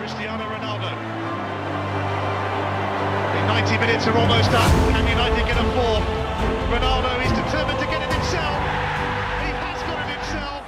Cristiano Ronaldo. The 90 minutes are almost up. Can United get a fourth? Ronaldo is determined to get it himself. He has got it himself.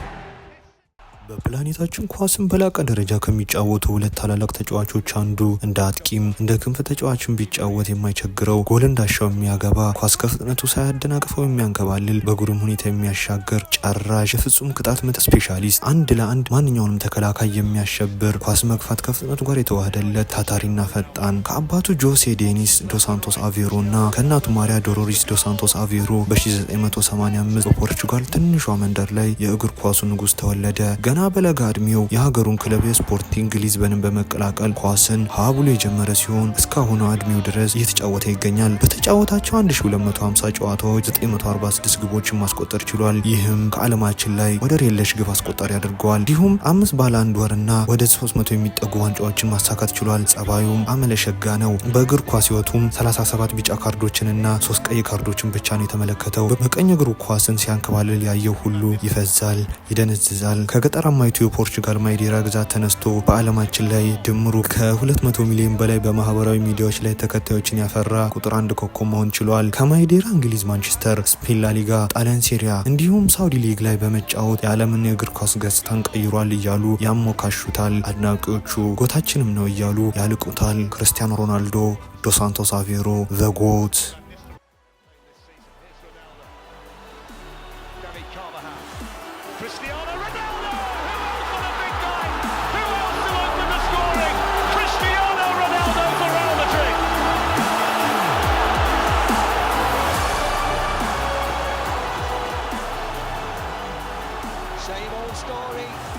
በፕላኔታችን ኳስን በላቀ ደረጃ ከሚጫወቱ ሁለት ታላላቅ ተጫዋቾች አንዱ እንደ አጥቂም እንደ ክንፍ ተጫዋችን ቢጫወት የማይቸግረው ጎል እንዳሻው የሚያገባ ኳስ ከፍጥነቱ ሳያደናቅፈው የሚያንከባልል በግሩም ሁኔታ የሚያሻገር ጨራሽ የፍጹም ቅጣት ምት ስፔሻሊስት አንድ ለአንድ ማንኛውንም ተከላካይ የሚያሸብር ኳስ መግፋት ከፍጥነቱ ጋር የተዋሃደለት ታታሪና ፈጣን ከአባቱ ጆሴ ዴኒስ ዶስ ሳንቶስ አቬሮ እና ከእናቱ ማሪያ ዶሎሪስ ዶስ ሳንቶስ አቬሮ በ1985 በፖርቹጋል ትንሿ መንደር ላይ የእግር ኳሱ ንጉስ ተወለደ። ገና በለጋ እድሜው የሀገሩን ክለብ ስፖርቲንግ ሊዝበንን በመቀላቀል ኳስን ሀብሎ የጀመረ ሲሆን እስካሁኑ እድሜው ድረስ እየተጫወተ ይገኛል። በተጫወታቸው 1250 ጨዋታዎች 946 ግቦችን ማስቆጠር ችሏል። ይህም ከዓለማችን ላይ ወደር የለሽ ግብ አስቆጣሪ ያደርገዋል። እንዲሁም 5 ባላንድ ወርና ወደ 300 የሚጠጉ ዋንጫዎችን ማሳካት ችሏል። ጸባዩም አመለሸጋ ነው። በእግር ኳስ ህይወቱም 37 ቢጫ ካርዶችንና 3 ቀይ ካርዶችን ብቻ ነው የተመለከተው። በቀኝ እግሩ ኳስን ሲያንከባልል ያየው ሁሉ ይፈዛል፣ ይደነዝዛል። ከገጠራማይቱ የፖርቹጋል ማይዴራ ግዛት ተነስቶ በዓለማችን ላይ ድምሩ ከ200 ሚሊዮን በላይ በማህበራዊ ሚዲያዎች ላይ ተከታዮችን ያፈራ ቁጥር 1 ኮከብ መሆን ችሏል። ከማይዴራ እንግሊዝ ማንቸስተር፣ ስፔን ላሊጋ፣ ጣሊያን ሴሪያ እንዲሁም ሳውዲ ሊግ ላይ በመጫወት የዓለምን የእግር ኳስ ገጽታን ቀይሯል እያሉ ያሞካሹታል። አድናቂዎቹ ጎታችንም ነው እያሉ ያልቁታል። ክርስቲያኖ ሮናልዶ ዶስ ሳንቶስ አቬሮ ዘ ጎት